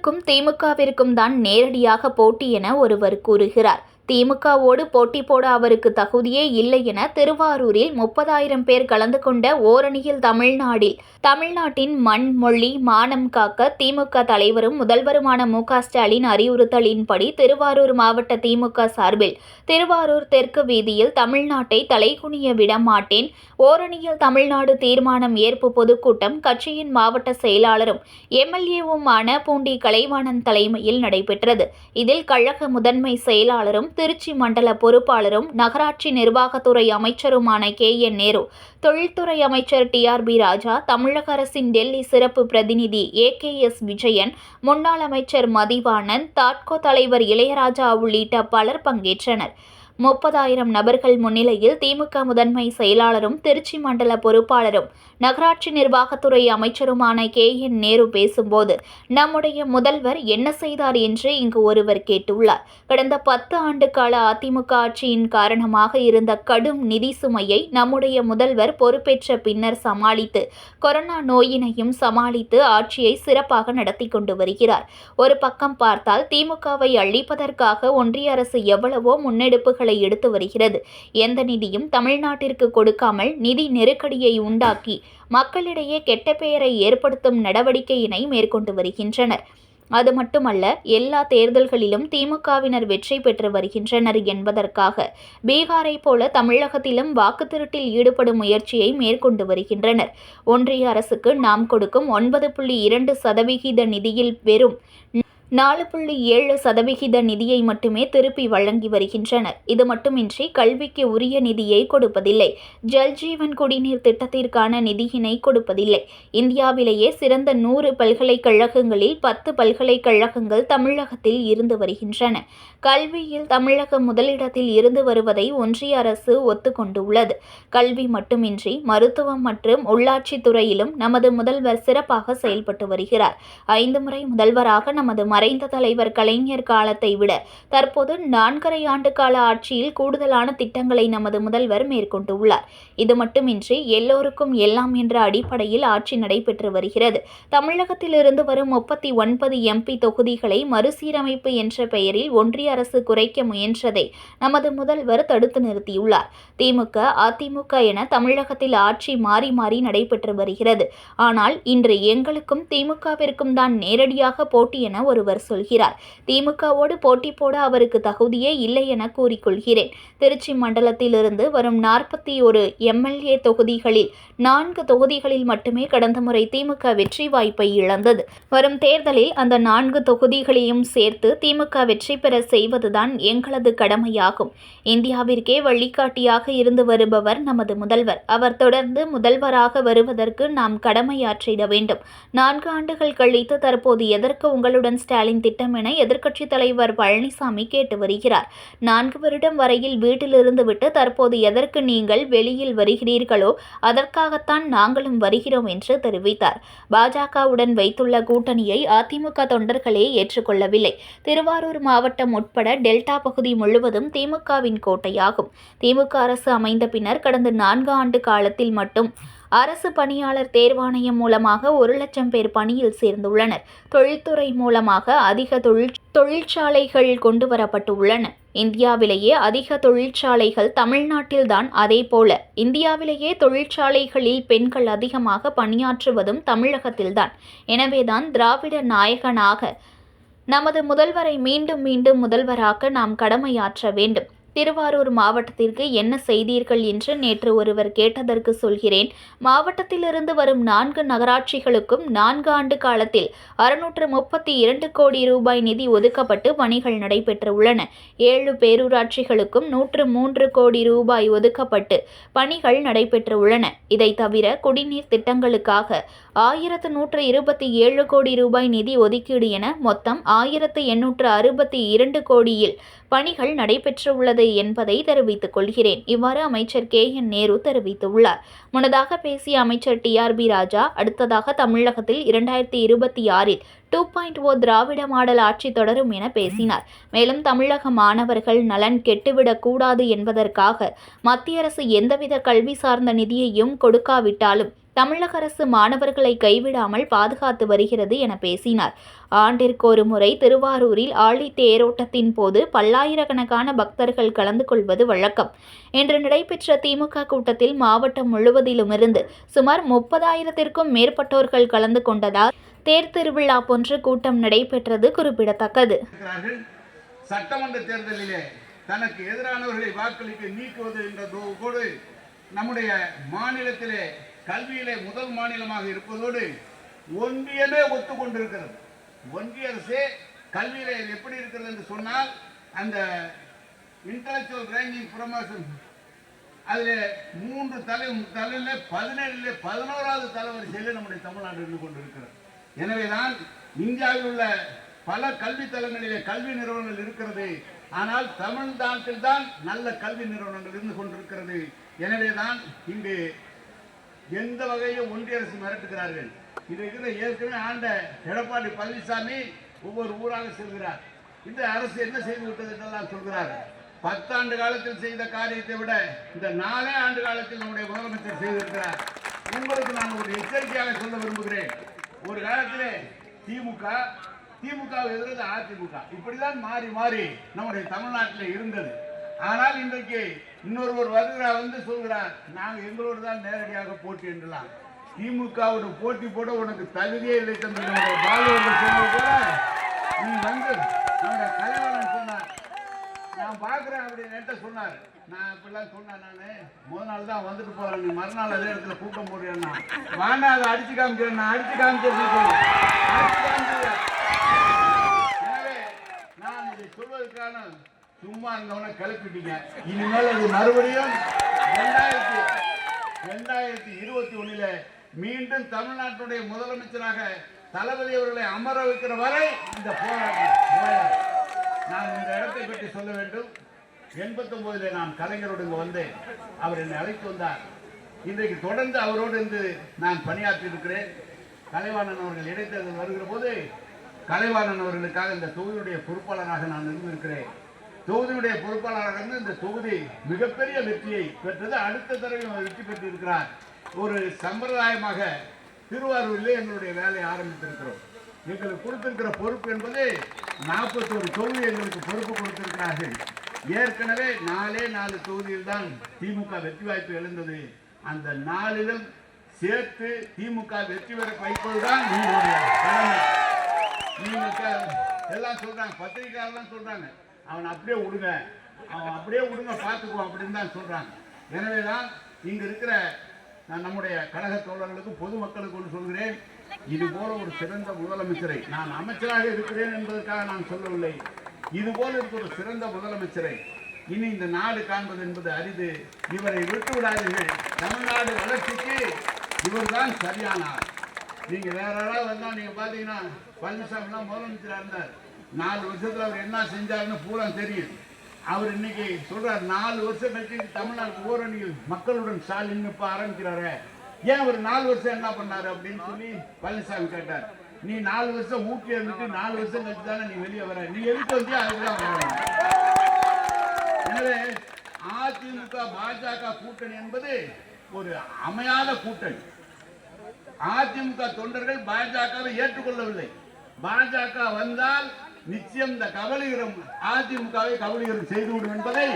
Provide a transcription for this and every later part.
எங்களுக்கும் திமுகவிற்கும் தான் நேரடியாக போட்டி என ஒருவர் கூறுகிறார். திமுகவோடு போட்டி போட அவருக்கு தகுதியே இல்லை என திருவாரூரில் 30,000 பேர் கலந்து கொண்ட ஓரணியில் தமிழ்நாட்டின் மண், மொழி, மானம் காக்க திமுக தலைவரும் முதல்வருமான மு.க.ஸ்டாலின் அறிவுறுத்தலின்படி திருவாரூர் மாவட்ட திமுக சார்பில் திருவாரூர் தெற்கு வீதியில் தமிழ்நாட்டை தலைகுனிய விட மாட்டேன், ஓரணியில் தமிழ்நாடு தீர்மானம் ஏற்பு பொதுக்கூட்டம் கட்சியின் மாவட்ட செயலாளரும் எம்எல்ஏவுமான பூண்டி கலைவாணன் தலைமையில் நடைபெற்றது. இதில் கழக முதன்மை செயலாளரும் திருச்சி மண்டல பொறுப்பாளரும் நகராட்சி நிர்வாகத்துறை அமைச்சருமான கே.என். நேரு, தொழில்துறை அமைச்சர் டி.ஆர்.பி. ராஜா, தமிழக அரசின் டெல்லி சிறப்பு பிரதிநிதி ஏ.கே.எஸ். விஜயன், முன்னாள் அமைச்சர் மதிவாணன், தாட்கோ தலைவர் இளையராஜா உள்ளிட்ட பலர் பங்கேற்றனர். 30,000 நபர்கள் முன்னிலையில் திமுக முதன்மை செயலாளரும் திருச்சி மண்டல பொறுப்பாளரும் நகராட்சி நிர்வாகத்துறை அமைச்சருமான கே.என். நேரு பேசும்போது, நம்முடைய முதல்வர் என்ன செய்தார் என்று இங்கு ஒருவர் கேட்டுள்ளார். கடந்த 10 ஆண்டு கால அதிமுக ஆட்சியின் காரணமாக இருந்த கடும் நிதி சுமையை நம்முடைய முதல்வர் பொறுப்பேற்ற பின்னர் சமாளித்து, கொரோனா நோயினையும் சமாளித்து ஆட்சியை சிறப்பாக நடத்தி கொண்டு வருகிறார். ஒரு பக்கம் பார்த்தால் திமுகவை அழிப்பதற்காக ஒன்றிய அரசு எவ்வளவோ முன்னெடுப்புகள் எடுத்து வருகிறது. எந்த நிதியும் தமிழ்நாட்டிற்கு கொடுக்காமல் நிதி நெருக்கடியை உண்டாக்கி மக்களிடையே கெட்ட பெயரை ஏற்படுத்தும் நடவடிக்கையினை மேற்கொண்டு வருகின்றனர். அது மட்டுமல்ல, எல்லா தேர்தல்களிலும் திமுகவினர் வெற்றி பெற்று வருகின்றனர் என்பதற்காக பீகாரை போல தமிழகத்திலும் வாக்கு திருட்டில் ஈடுபடும் முயற்சியை மேற்கொண்டு வருகின்றனர். ஒன்றிய அரசுக்கு நாம் கொடுக்கும் 9.2% நிதியில் வெறும் 4.7% நிதியை மட்டுமே திருப்பி வழங்கி வருகின்றனர். இது மட்டுமின்றி கல்விக்கு உரிய நிதியை கொடுப்பதில்லை. ஜல்ஜீவன் குடிநீர் திட்டத்திற்கான நிதியினை கொடுப்பதில்லை. இந்தியாவிலேயே சிறந்த 100 பல்கலைக்கழகங்களில் 10 பல்கலைக்கழகங்கள் தமிழகத்தில் இருந்து வருகின்றன. கல்வியில் தமிழகம் முதலிடத்தில் இருந்து வருவதை ஒன்றிய அரசு ஒத்துக்கொண்டுள்ளது. கல்வி மட்டுமின்றி மருத்துவம் மற்றும் உள்ளாட்சி துறையிலும் நமது முதல்வர் சிறப்பாக செயல்பட்டு வருகிறார். 5 முறை முதல்வராக நமது மறைந்த தலைவர் கலைஞர் காலத்தை விட தற்போது 4.5 ஆண்டு கால ஆட்சியில் கூடுதலான திட்டங்களை நமது முதல்வர் மேற்கொண்டுள்ளார். இது மட்டுமின்றி எல்லோருக்கும் எல்லாம் என்ற அடிப்படையில் ஆட்சி நடைபெற்று வருகிறது. தமிழகத்தில் இருந்து வரும் 39 எம்பி தொகுதிகளை மறுசீரமைப்பு என்ற பெயரில் ஒன்றிய அரசு குறைக்க முயன்றதை நமது முதல்வர் தடுத்து நிறுத்தியுள்ளார். திமுக, அதிமுக என தமிழகத்தில் ஆட்சி மாறி மாறி நடைபெற்று வருகிறது. ஆனால் இன்று எங்களுக்கும் திமுகவிற்கும் தான் நேரடியாக போட்டி என ஒருவர் சொல்கிறார். திமுகவோடு போட்டி போட அவருக்கு தகுதியே இல்லை என கூறிக்கொள்கிறேன். திருச்சி மண்டலத்திலிருந்து வரும் 41 எம்எல்ஏ தொகுதிகளில் 4 தொகுதிகளில் மட்டுமே கடந்த முறை திமுக வெற்றி வாய்ப்பை இழந்தது. வரும் தேர்தலில் அந்த 4 தொகுதிகளையும் சேர்த்து திமுக வெற்றி பெற செய்வதுதான் எங்களது கடமையாகும். இந்தியாவிற்கே வழிகாட்டியாக இருந்து வருபவர் நமது முதல்வர். அவர் தொடர்ந்து முதல்வராக வருவதற்கு நாம் கடமையாற்றிட வேண்டும். 4 ஆண்டுகள் கழித்து தற்போது எதற்கு உங்களுடன் ஸ்டாலின் திட்டம் என எதிர்க்கட்சித் தலைவர் பழனிசாமி கேட்டு வருகிறார். 4 வருடம் வரையில் வீட்டிலிருந்து விட்டு தற்போது எதற்கு நீங்கள் வெளியில் வருகிறீர்களோ அதற்காகத்தான் நாங்களும் வருகிறோம் என்று தெரிவித்தார். பாஜகவுடன் வைத்துள்ள கூட்டணியை அதிமுக தொண்டர்களே ஏற்றுக்கொள்ளவில்லை. திருவாரூர் மாவட்டம் உட்பட டெல்டா பகுதி முழுவதும் திமுகவின் கோட்டையாகும். திமுக அரசு அமைந்த பின்னர் கடந்த 4 ஆண்டு காலத்தில் மட்டும் அரசு பணியாளர் தேர்வாணையம் மூலமாக 1,00,000 பேர் பணியில் சேர்ந்துள்ளனர். தொழில்துறை மூலமாக அதிக தொழிற்சாலைகள் கொண்டு வரப்பட்டுள்ளன. இந்தியாவிலேயே அதிக தொழிற்சாலைகள் தமிழ்நாட்டில்தான். அதேபோல இந்தியாவிலேயே தொழிற்சாலைகளில் பெண்கள் அதிகமாக பணியாற்றுவதும் தமிழகத்தில்தான். எனவேதான் திராவிட நாயகனாக நமது முதல்வரை மீண்டும் மீண்டும் முதல்வராக்க நாம் கடமையாற்ற வேண்டும். திருவாரூர் மாவட்டத்திற்கு என்ன செய்தீர்கள் என்று நேற்று ஒருவர் கேட்டதற்கு சொல்கிறேன். மாவட்டத்திலிருந்து வரும் 4 நகராட்சிகளுக்கும் 4 ஆண்டு காலத்தில் 632 கோடி ரூபாய் நிதி ஒதுக்கப்பட்டு பணிகள் நடைபெற்றுள்ளன. 7 பேரூராட்சிகளுக்கும் 103 கோடி ரூபாய் ஒதுக்கப்பட்டு பணிகள் நடைபெற்றுள்ளன. இதை தவிர குடிநீர் திட்டங்களுக்காக 1,127 கோடி ரூபாய் நிதி ஒதுக்கீடு என மொத்தம் 1,862 கோடியில் பணிகள் நடைபெற்றுள்ளது என்பதை தெரிவித்துக் கொள்கிறேன். இவ்வாறு அமைச்சர் கே.என். நேரு தெரிவித்துள்ளார். முன்னதாக பேசிய அமைச்சர் டி.ஆர்.பி. ராஜா, அடுத்ததாக தமிழகத்தில் 2026இல் 2.0 திராவிட மாடல் ஆட்சி தொடரும் என பேசினார். மேலும் தமிழக மாணவர்கள் நலன் கெட்டுவிடக் கூடாது என்பதற்காக மத்திய அரசு எந்தவித கல்வி சார்ந்த நிதியையும் கொடுக்காவிட்டாலும் தமிழக அரசு மாணவர்களை கைவிடாமல் பாதுகாத்து வருகிறது என பேசினார். ஆண்டிற்கு ஒரு முறை திருவாரூரில் ஆழி தேரோட்டத்தின் போது பல்லாயிரக்கணக்கான பக்தர்கள் கலந்து கொள்வது வழக்கம். இன்று நடைபெற்ற திமுக கூட்டத்தில் மாவட்டம் முழுவதிலுமிருந்து சுமார் 30,000த்திற்கும் மேற்பட்டோர்கள் கலந்து கொண்டதால் தேர் திருவிழா போன்ற கூட்டம் நடைபெற்றது குறிப்பிடத்தக்கது. சட்டமன்ற தேர்தலிலே தனக்கு எதிரானவர்களை வாக்களிக்க நீக்குவது என்றதோடு நம்முடைய மாநிலத்திலே கல்வியிலே முதல் மாநிலமாக இருப்பதோடு ஒன்றியமே ஒத்துக்கொண்டிருக்கிறது. ஒன்றிய அரசே கல்வியிலே எப்படி இருக்கிறது என்று சொன்னால் அந்த இன்டலெக்சுவல் ரேங்கிங் ப்ரமோஷன் அதில் 3 தலையில் 17 11வது தலைவரிசையில் நம்முடைய தமிழ்நாடு இருந்து கொண்டிருக்கிறது. எனவேதான் இந்தியாவில் உள்ள பல கல்வி தலங்களிலே கல்வி நிறுவனங்கள் இருக்கிறது. ஆனால் தமிழ்நாட்டில் தான் நல்ல கல்வி நிறுவனங்கள் இருந்து கொண்டிருக்கிறது. எனவேதான் இங்கு எந்த வகையில் ஒன்றிய அரசு மிரட்டுகிறார்கள். இருக்கிற ஏற்கனவே ஆண்ட எடப்பாடி பழனிசாமி ஒவ்வொரு ஊராக செல்கிறார். இந்த அரசு என்ன செய்து விட்டது என்றெல்லாம் சொல்கிறார். 10 ஆண்டு காலத்தில் செய்த காரியத்தை விட இந்த 4 ஆண்டு காலத்தில் நம்முடைய முதலமைச்சர் செய்திருக்கிறார். உங்களுக்கு நான் ஒரு எச்சரிக்கையாக சொல்ல விரும்புகிறேன். ஒரு காலத்திலே திமுக எதிர்த்து அதிமுக இப்படிதான் மாறி மாறி நம்முடைய தமிழ்நாட்டில் இருந்தது. ஆனால் இன்றைக்கு இன்னொருவர் வருகிறார் வந்து சொல்கிறார், நாங்கள் எங்களோடு தான் நேரடியாக போட்டி என்றலாம். திமுகவோட போட்டி போட உனக்கு தகுதியே இல்லை தம்பி. நம்முடைய பாலுவர்கள் சொல்வது போல நீ வந்து நம்முடைய கலைவாணன் சொன்னார், நான் பார்க்குறேன் அப்படின்னு சொன்னார். நான் இப்படிலாம் சொன்னேன். நான் முதல் நாள் தான் வந்துட்டு போகிறேன், நீ மறுநாள் அதே இடத்துல கூட்டம் போடுறேன்னா வாண்டா அதை அடிச்சு காமிக்கிறேன். நான் அடிச்சு காமிச்சிருக்கேன். எனவே நான் இதை சொல்வதற்கான சும்மா இருந்தவனை கிளப்பிட்டீங்க. இனிமேல் அது மறுபடியும் 2021 மீண்டும் தமிழ்நாட்டுடைய முதலமைச்சராக தளபதி அவர்களை அமர வைக்கிற வரை இந்த போராட்டம். நான் இந்த இடத்தை பற்றி சொல்ல வேண்டும். 89 நான் கலைஞரோடு இங்கு வந்தேன். அவர் என்னை அழைத்து வந்தார். இன்றைக்கு தொடர்ந்து அவரோடு இருந்து நான் பணியாற்றி இருக்கிறேன். கலைவாணன் அவர்கள் இடைத்தேர்தல் வருகிற போது கலைவாணன் அவர்களுக்காக இந்த தொகுதியுடைய பொறுப்பாளராக நான் இருந்திருக்கிறேன். தொகுதியுடைய பொறுப்பாளராக இருந்து இந்த தொகுதி மிகப்பெரிய வெற்றியை பெற்றது. அடுத்த தடவை வெற்றி பெற்றிருக்கிறார். ஒரு சம்பிரதாயமாக திருவாரூரிலே எங்களுடைய வேலையை ஆரம்பித்திருக்கிறோம். எங்களுக்கு கொடுத்திருக்கிற பொறுப்பு என்பது 41 தொகுதி எங்களுக்கு பொறுப்பு கொடுத்திருக்கிறார்கள். ஏற்கனவே 4 தொகுதியில் தான் திமுக வெற்றி வாய்ப்பு எழுந்தது. அந்த 4லும் சேர்த்து திமுக வெற்றி பெற வைப்பதுதான் நீங்களுடைய கடமை. நீங்கள் எல்லாம் சொல்றாங்க, பத்திரிகையாளர்லாம் சொல்றாங்க, அவன் அப்படியே விடுங்க பார்த்துக்குவோம் அப்படின்னு தான் சொல்றாங்க. எனவே தான் இங்க இருக்கிற நம்முடைய கழக தோழர்களுக்கு பொதுமக்களுக்கு ஒன்று சொல்கிறேன். இது போல ஒரு சிறந்த முதலமைச்சரை, நான் அமைச்சராக இருக்கிறேன் என்பதற்காக நான் சொல்லவில்லை, இது போல இருக்க ஒரு சிறந்த முதலமைச்சரை இனி இந்த நாடு காண்பது என்பது அரிது. இவரை விட்டு விடாதீர்கள். தமிழ்நாடு வளர்ச்சிக்கு இவர்தான் சரியானார். நீங்க வேற யாராவது வந்தால் நீங்க பாத்தீங்கன்னா பழனிசாமிலாம் முதலமைச்சராக இருந்தார். 4 வருஷத்துல அவர் என்ன செஞ்சாருன்னு பூரா தெரியும். அவர் இன்னைக்கு சொல்றார், 4 வருஷம் கழிச்சு தமிழ்நாடு ஓரணியில் மக்களுடன் ஸ்டாலின் இப்ப ஆரம்பிக்கிறாரு. ஏன் அவர் 4 வருஷம் என்ன பண்ணாரு அப்படின்னு சொல்லி பழனிசாமி கேட்டார். நீ 4 வருஷம் ஊட்டி இருந்துட்டு 4 வருஷம் கழிச்சு தானே நீ வெளியே வர, நீ எதுக்கு வந்து அதுதான் வரணும். எனவே அதிமுக பாஜக கூட்டணி என்பது ஒரு அமையாத கூட்டணி. அதிமுக தொண்டர்கள் பாஜகவை ஏற்றுக்கொள்ளவில்லை. பாஜக வந்தால் நிச்சயம் இந்த கபலீகரம் அதிமுகவை கபலீகரம் செய்துவிடும் என்பதை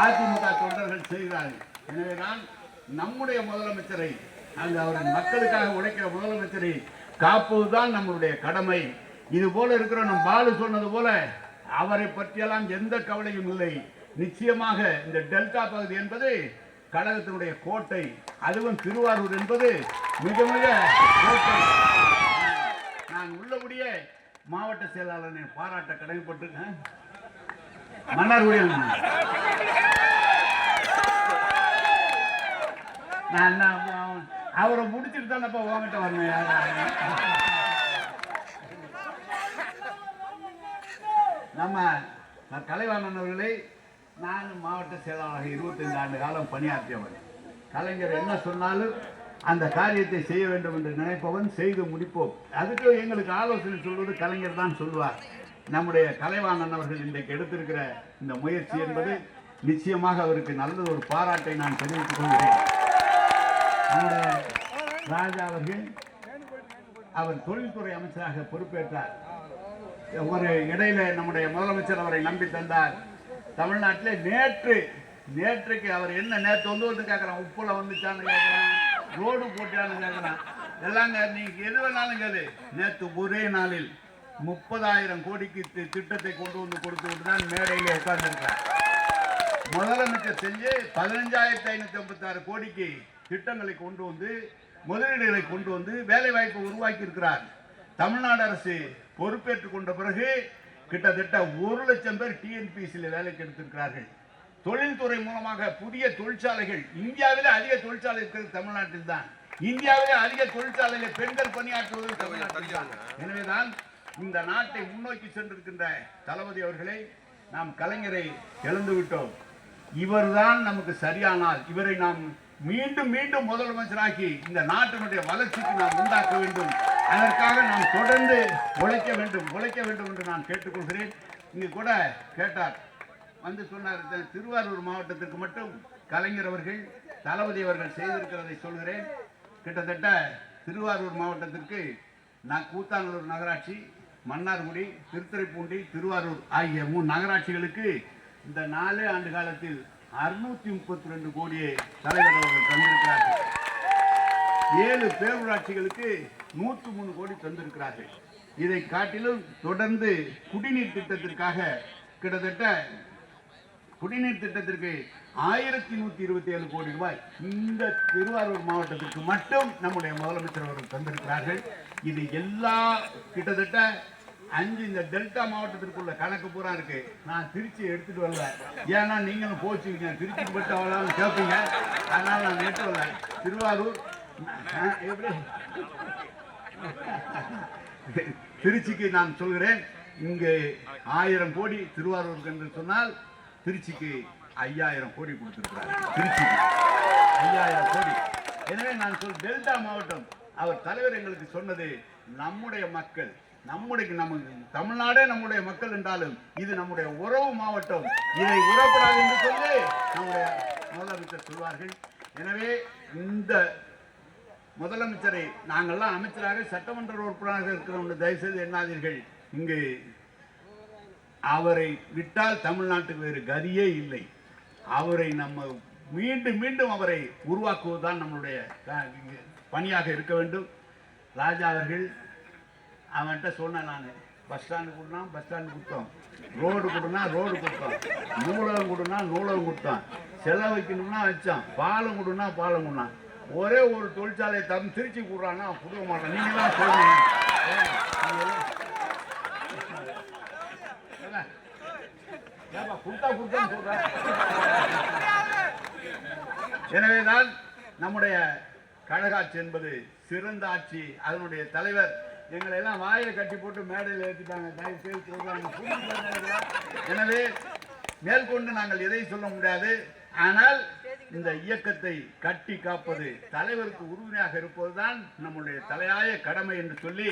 அதிமுக தொண்டர்கள் செய்கிறார்கள். எனவேதான் நம்முடைய முதலமைச்சரை, அந்த அவரின் மக்களுக்காக உழைக்கிற முதலமைச்சரை காப்பதுதான் நம்மளுடைய கடமை. இது போல இருக்கிற நம் பாலு சொன்னது போல அவரை பற்றியெல்லாம் எந்த கவலையும் இல்லை. நிச்சயமாக இந்த டெல்டா பகுதி என்பது கழகத்தினுடைய கோட்டை, அதுவும் திருவாரூர் என்பது மிக மிக கோட்டை. நான் உள்ளபடியே மாவட்ட செயலாளரை பாராட்ட கடமைப்பட்டிருக்கேன். மன்னார்குடியில் நான் அவரை முடிச்சுட்டு தானப்பா உங்ககிட்ட வரணும். நம்ம கலைவாணன் அவர்களை நான் மாவட்ட செயலாளராக 25 ஆண்டு காலம் பணியாற்றியவர். கலைஞர் என்ன சொன்னாலும் அந்த காரியத்தை செய்ய வேண்டும் என்று நினைப்பவன் செய்து முடிப்போம். அதுக்கு எங்களுக்கு ஆலோசனை சொல்வது கலைஞர் தான் சொல்வார். நம்முடைய கலைவாணன் அவர்கள் இன்றைக்கு எடுத்திருக்கிற இந்த முயற்சி என்பது நிச்சயமாக அவருக்கு நல்ல ஒரு பாராட்டை நான் தெரிவித்துக் கொள்கிறேன். நம்முடைய ராஜா அவர்கள் அவர் தொழில்துறை அமைச்சராக பொறுப்பேற்றார். ஒரு இடையில நம்முடைய முதலமைச்சர் அவரை நம்பி தந்தார். தமிழ்நாட்டில் நேற்றுக்கு அவர் என்ன நேற்று வந்து கேட்குறான், உப்புல வந்துச்சான்னு கேட்குறான், ரோடு போட்டியான்னு கேட்குறான், எல்லாங்க நீங்க எது வேணாலும் கேளு. நேற்று ஒரே நாளில் 30,000 கோடிக்கு திட்டத்தை கொண்டு வந்து கொடுத்து விட்டு தான் மேடையிலே உட்கார்ந்துருக்கார். முதலமைச்சர் செஞ்சு 15,556 கோடிக்கு திட்டங்களை கொண்டு வந்து முதலீடுகளை கொண்டு வந்து வேலை வாய்ப்பை உருவாக்கி இருக்கிறார். தமிழ்நாடு அரசு பொறுப்பேற்றுக் கொண்ட பிறகு கிட்டத்தட்ட 1 லட்சம் பேர் டிஎன்பிசியில் வேலைக்கு எடுத்திருக்கிறார்கள். தொழில்துறை மூலமாக புதிய தொழிற்சாலைகள், இந்தியாவிலே அதிக தொழிற்சாலை இருக்கிறது தமிழ்நாட்டில் தான். இந்தியாவிலே அதிக தொழிற்சாலையில் பெண்கள் பணியாற்றுவது தமிழ்நாட்டில் தான். எனவேதான் இந்த நாட்டை முன்னோக்கி சென்றிருக்கின்ற தளபதி அவர்களை நாம் கலைஞரை இழந்து விட்டோம். இவர்தான் நமக்கு சரியானால் இவரை நாம் மீண்டும் மீண்டும் முதலமைச்சராக்கி இந்த நாட்டினுடைய வளர்ச்சிக்கு நாம் உண்டாக்க வேண்டும். அதற்காக நாம் தொடர்ந்து உழைக்க வேண்டும் என்று நான் கேட்டுக்கொள்கிறேன். இங்கு கூட கேட்டார், வந்து சொன்னார், திருவாரூர் மாவட்டத்திற்கு மட்டும் கலைஞர் அவர்கள் தளபதி அவர்கள் செய்திருக்கிறதை சொல்கிறேன். கிட்டத்தட்ட திருவாரூர் மாவட்டத்திற்கு கூத்தாநல்லூர் நகராட்சி, மன்னார்குடி, திருத்துறைப்பூண்டி, திருவாரூர் ஆகிய 3 நகராட்சிகளுக்கு இந்த 4 ஆண்டு காலத்தில் 632 கோடியை தலைவர் அவர்கள் தந்திருக்கிறார்கள். 7 பேரூராட்சிகளுக்கு 103 கோடி தந்திருக்கிறார்கள். இதை காட்டிலும் தொடர்ந்து குடிநீர் திட்டத்திற்காக கிட்டத்தட்ட குடிநீர் திட்டத்திற்கு 1127 கோடி ரூபாய் இந்த திருவாரூர் மாவட்டத்திற்கு மட்டும் நம்முடைய முதலமைச்சர் அவர்கள் தந்திருக்கிறார்கள். இது எல்லா கிட்டத்தட்ட 5 இந்த டெல்டா மாவட்டத்திற்குள்ள கணக்கு பூரா இருக்கு. நான் திருச்சி எடுத்துட்டு வரல, ஏன்னா நீங்களும் போச்சுங்க திருச்சிக்கு பட்டு அவ்வளோ கேட்பீங்க, அதனால நான் எடுத்து வரல. திருவாரூர் எப்படி திருச்சிக்கு நான் சொல்கிறேன், இங்கு 1000 கோடி திருவாரூருக்கு என்று சொன்னால் திருச்சிக்கு 5000 கோடி கொடுத்திருக்கிறார். திருச்சிக்கு 5000 கோடி. எனவே நான் டெல்டா மாவட்டம் அவர் தலைவர் எங்களுக்கு சொன்னது, நம்முடைய மக்கள், நம்ம தமிழ்நாடே நம்முடைய மக்கள் என்றாலும் இது நம்முடைய உறவு மாவட்டம், இதை உறப்படாது என்று சொல்லி நம்முடைய முதலமைச்சர் சொல்வார்கள். எனவே இந்த முதலமைச்சரை நாங்கள்லாம் அமைச்சராக சட்டமன்ற உறுப்பினராக இருக்கிறவங்க தயவுசெய்து எண்ணாதீர்கள். இங்கு அவரை விட்டால் தமிழ்நாட்டுக்கு வேறு கதியே இல்லை. அவரை நம்ம மீண்டும் மீண்டும் அவரை உருவாக்குவதுதான் நம்மளுடைய பணியாக இருக்க வேண்டும். ராஜா அவர்கள் அவன்கிட்ட சொன்னேன், நான் பஸ் ஸ்டாண்டு கொடுனா பஸ் ஸ்டாண்டு கொடுத்தோம், ரோடு கொடுனா ரோடு கொடுத்தோம், நூலகம் கொடுனா நூலகம் கொடுத்தோம், செலவு வைக்கணும்னா வச்சோம், பாலம் கொடுனா பாலம் கொடுனா, ஒரே ஒரு தொழிற்சாலை திருச்சி கொடுறான்னா கொடுக்க மாட்டோம். நீங்களாம் சொல்லுங்க. எனவேதான் நம்முடைய கழகாட்சி என்பது சிறந்த ஆட்சி. அதனுடைய தலைவர் எங்களை எல்லாம் வாயை கட்டி போட்டு மேடையில் ஏற்றிட்டாங்க. எனவே மேற்கொண்டு நாங்கள் எதை சொல்ல முடியாது. ஆனால் இந்த இயக்கத்தை கட்டி காப்பது, தலைவருக்கு உறுதுணையாக இருப்பதுதான் நம்முடைய தலையாய கடமை என்று சொல்லி